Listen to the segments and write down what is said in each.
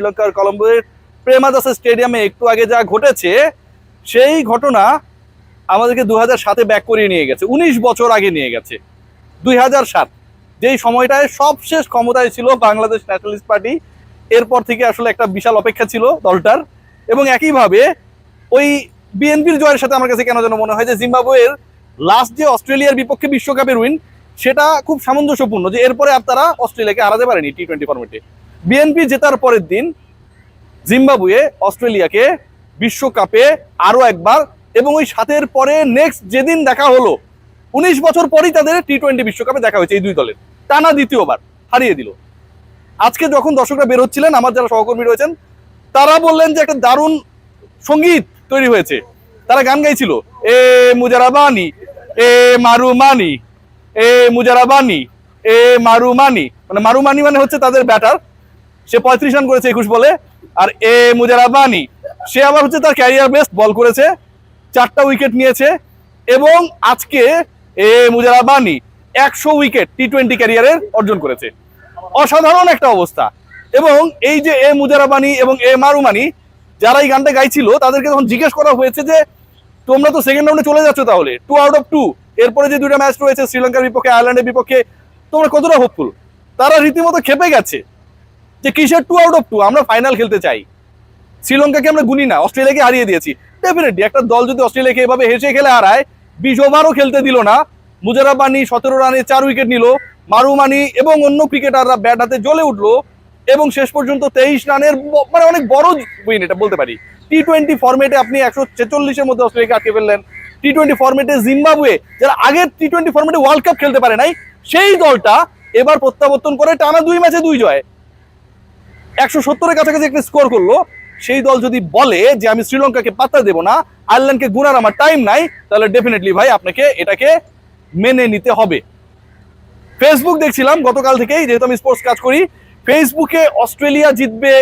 শ্রীলঙ্কার কলম্বোর প্রেমাদাসা স্টেডিয়ামে একটু আগে যা ঘটেছে সেই ঘটনা আমাদেরকে 2007-এ ব্যাক করিয়ে নিয়ে গেছে, 19 বছর আগে নিয়ে গেছে। 2007 যেই সময়টায় সবশেষ ক্ষমতায় ছিল বাংলাদেশ ন্যাশনালিস্ট পার্টি, এরপর থেকে আসলে একটা বিশাল অপেক্ষা ছিল দলটার। এবং একইভাবে ওই বিএনপির জয়ের সাথে আমার কাছে কেন যেন মনে হয় যে জিম্বাবুয়ের লাস্ট যে অস্ট্রেলিয়ার বিপক্ষে বিশ্বকাপের উইন, সেটা খুব সামঞ্জস্যপূর্ণ যে এরপরে আর তারা অস্ট্রেলিয়াকে হারাতে পারেনি টি-20 ফরম্যাটে। বিএনপি জেতার পরের দিন জিম্বাবুয়ে অস্ট্রেলিয়াকে বিশ্বকাপে আরো একবার, এবং ওই সাতের পরে নেক্সট যেদিন দেখা হলো 19 বছর পরই তাদের টি-20 বিশ্বকাপে দেখা হয়েছে এই দুই দলের, টানা দ্বিতীয়বার হারিয়ে দিল। আজকে যখন দর্শকরা বের হচ্ছিলেন, আমার যারা সহকর্মী রয়েছেন তারা বললেন যে একটা দারুণ সঙ্গীত তৈরি হয়েছে। তারা গান গাইছিল, এ মুজারাবানি এ মারুমানি, এ মুজারাবানি এ মারুমানি, মানে মারুমানি মানে হচ্ছে তাদের ব্যাটার, সে 35 রান করেছে 21 বলে। আর এ মুজারাবানি সে আবার হচ্ছে তার ক্যারিয়ার বেস্ট বল করেছে, 4টা উইকেট নিয়েছে। এবং আজকে এ মুজারাবানি 100 উইকেট টি-20 ক্যারিয়ারের অর্জন করেছে। অসাধারণ একটা অবস্থা। এবং এই যে এ মুজারাবানি এবং এ মারুমানি, যারা এই গানটা গাইছিল তাদেরকে যখন জিজ্ঞেস করা হয়েছে যে তোমরা তো সেকেন্ড রাউন্ডে চলে যাচ্ছ, তাহলে 2 আউট অফ 2, এরপরে যে দুইটা ম্যাচ রয়েছে শ্রীলঙ্কার বিপক্ষে আয়ারল্যান্ডের বিপক্ষে, তোমরা কতটা হোপফুল? তারা রীতিমতো খেপে গেছে যে কিসের 2 আউট অফ 2, আমরা ফাইনাল খেলতে চাই। শ্রীলঙ্কাকে আমরা গুনি না, অস্ট্রেলিয়াকে হারিয়ে দিয়েছি। ডেফিনেটলি একটা দল যদি অস্ট্রেলিয়াকে এভাবে হেসে খেলে হারায়, 20 ওভারও খেলতে দিল না, মুজারাবানি 17 রানে 4 উইকেট নিল, মারুমানি এবং অন্য ক্রিকেটাররা ব্যাট হাতে জ্বলে উঠলো, এবং শেষ পর্যন্ত 23 রানের মানে অনেক বড় উইন এটা বলতে পারি। টি-20 ফরম্যাটে আপনি 146-এর মধ্যে অস্ট্রেলিয়াকে আটকে ফেললেন। টি-20 ফরম্যাটে জিম্বাবুয়ে, যারা আগের টি-20 ফরম্যাটে ওয়ার্ল্ড কাপ খেলতে পারে নাই, সেই দলটা এবার প্রত্যাবর্তন করে টানা 2 ম্যাচে 2 জয়, 170-এর কাছাকাছি একটা স্কোর করলো। সেই দল যদি বলে যে আমি শ্রীলঙ্কাকে পাত্তা দেব না, আয়ারল্যান্ডকে গুনার আমার টাইম নাই, তাহলে ডেফিনেটলি ভাই আপনাকে এটাকে মেনে নিতে হবে। ফেসবুক দেখছিলাম গতকাল থেকেই, যেহেতু আমি স্পোর্টস কাজ করি, ফেসবুকে অস্ট্রেলিয়া জিতবে,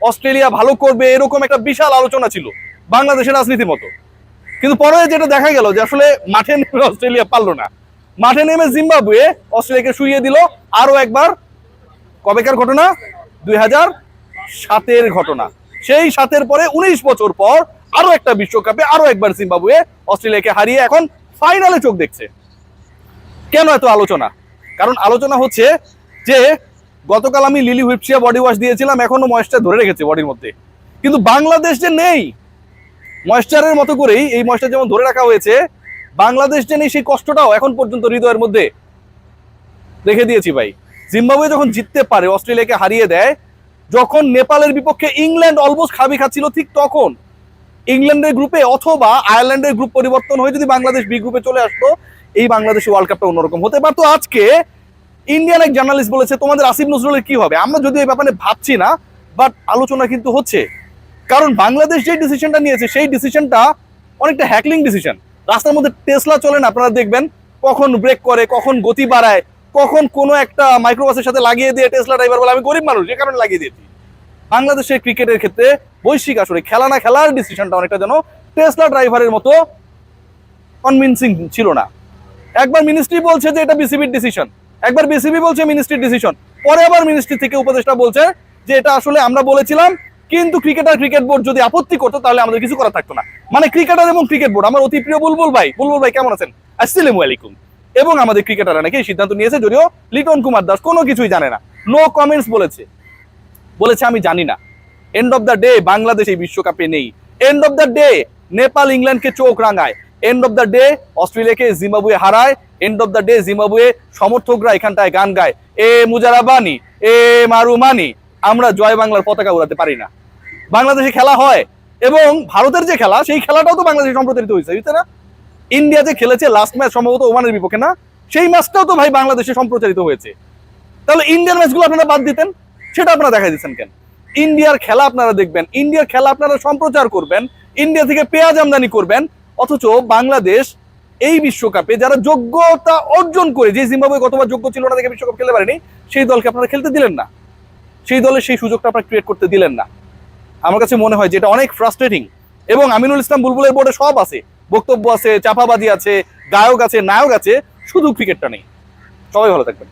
অস্ট্রেলিয়া ভালো করবে, এরকম একটা বিশাল আলোচনা ছিল বাংলাদেশের রাজনীতির মতো। কিন্তু পরে যেটা দেখা গেল যে আসলে মাঠে নেমে অস্ট্রেলিয়া পারলো না, মাঠে নেমে জিম্বাবুয়ে অস্ট্রেলিয়াকে শুইয়ে দিল আরো একবার। কবেকার ঘটনা? 2007-এর ঘটনা। সেই 7-এর পরে 19 বছর পর আরো একটা বিশ্বকাপে আরো একবার জিম্বাবুয়ে অস্ট্রেলিয়াকে হারিয়ে এখন ফাইনালে চোখ দেখছে। কেন এত আলোচনা? কারণ আলোচনা হচ্ছে যে গতকাল আমি লিলি হুইপসিয়া বডি ওয়াশ দিয়েছিলাম, এখনো ময়েশ্চার ধরে রেখেছে বডির মধ্যে, কিন্তু বাংলাদেশ যে নেই, ময়েশ্চারের মতো করেই এই ময়েশ্চার যেমন ধরে রাখা হয়েছে, বাংলাদেশ যে নেই সেই কষ্টটাও এখন পর্যন্ত হৃদয়ের মধ্যে রেখে দিয়েছি ভাই। জিম্বাবুয়ে যখন জিততে পারে, অস্ট্রেলিয়াকে হারিয়ে দেয়, যখন নেপালের বিপক্ষে ইংল্যান্ড অলমোস্ট খাবি খাচ্ছিল, ঠিক তখন ইংল্যান্ডের গ্রুপে অথবা আয়ারল্যান্ডের গ্রুপ পরিবর্তন হয়ে যদি বাংলাদেশ বি গ্রুপে চলে আসতো, এই বাংলাদেশ ওয়ার্ল্ড কাপটা অন্যরকম হতে পারতো। আজকে ইন্ডিয়ান এক জার্নালিস্ট বলেছে তোমাদের আসিফ নজরুলের কি হবে। আমরা যদিও এই ব্যাপারে ভাবছি না, বাট আলোচনা কিন্তু হচ্ছে। কারণ বাংলাদেশ যে ডিসিশনটা নিয়েছে, সেই ডিসিশনটা অনেকটা হ্যাকলিং ডিসিশন। রাস্তার মধ্যে টেসলা চলে না, আপনারা দেখবেন কখন ব্রেক করে, কখন গতি বাড়ায়, কখন কোনো একটা মাইক্রোবাসের সাথে লাগিয়ে দিয়ে টেসলা ড্রাইভার বলে আমি গরিব মানুষ, যে কারণে লাগিয়ে দিয়েছি। বাংলাদেশের ক্রিকেটের ক্ষেত্রে বৈশ্বিক আসলে খেলা না খেলার ডিসিশনটা অনেকটা যেন টেসলা ড্রাইভারের মতো কনভিনসিং ছিল না। একবার মিনিস্ট্রি বলছে যে এটা বিসিবির ডিসিশন, একবার বিসিবি বলছে মিনিস্ট্রির ডিসিশন, পরে আবার মিনিস্ট্রি থেকে উপদেষ্টা বলছে যে এটা আসলে আমরা বলেছিলাম, কিন্তু ক্রিকেট বোর্ড যদি আপত্তি করতো তাহলে আমাদের কিছু করা থাকতো না। মানে ক্রিকেটার এবং ক্রিকেট বোর্ড, আমার অতি প্রিয় বুলবুল ভাই কেমন আছেন? আসসালামু আলাইকুম। এবং আমাদের ক্রিকেটাররা নাকি সিদ্ধান্ত নিয়েছে, যদিও লিটন কুমার দাস কোনো কিছুই জানে না, নো কমেন্টস বলেছে আমি জানি না। End of the day Bangladesh এই বিশ্বকাপে নেই। End of the day Nepal ইংল্যান্ডকে চোখ রাঙায়, এন্ড অফ দ্য ডে অস্ট্রেলিয়াকে জিম্বাবুয়ে হারায়, এন্ড অফ দ্য ডে জিম্বাবুয়ে সমর্থকরা এখানটায় গান গায়, এ মুজারাবানি এ মারুমানি। আমরা জয় বাংলার পতাকা উড়াতে পারি না। বাংলাদেশে খেলা হয়, এবং ভারতের যে খেলা, সেই খেলাটাও তো বাংলাদেশে সম্প্রচারিত হয়েছে, বুঝতে না? ইন্ডিয়া যে খেলেছে লাস্ট ম্যাচ সম্ভবত ওমানের বিপক্ষে, না সেই ম্যাচটাও তো ভাই বাংলাদেশে সম্প্রচারিত হয়েছে। তাহলে ইন্ডিয়ান ম্যাচগুলো আপনারা বাদ দিতেন, সেটা আপনারা দেখাই দিচ্ছেন কেন? ইন্ডিয়ার খেলা আপনারা দেখবেন, ইন্ডিয়ার খেলা আপনারা সম্প্রচার করবেন, ইন্ডিয়া থেকে পেঁয়াজ আমদানি করবেন, অথচ বাংলাদেশ এই বিশ্বকাপে যারা যোগ্যতা অর্জন করে, যে জিম্বাবুয়ে গতবার যোগ্য ছিল না দেখে বিশ্বকাপ খেলতে পারেনি, সেই দলকে আপনারা খেলতে দিলেন না, সেই দলের সেই সুযোগটা আপনারা ক্রিয়েট করতে দিলেন না। আমার কাছে মনে হয় যে এটা অনেক ফ্রাস্ট্রেটিং। এবং আমিনুল ইসলাম বুলবুলের বোর্ডে সব আছে, বক্তব্য আছে, চাপাবাজি আছে, গায়ক আছে, নায়ক আছে, শুধু ক্রিকেটটা নেই। সবাই ভালো থাকবেন।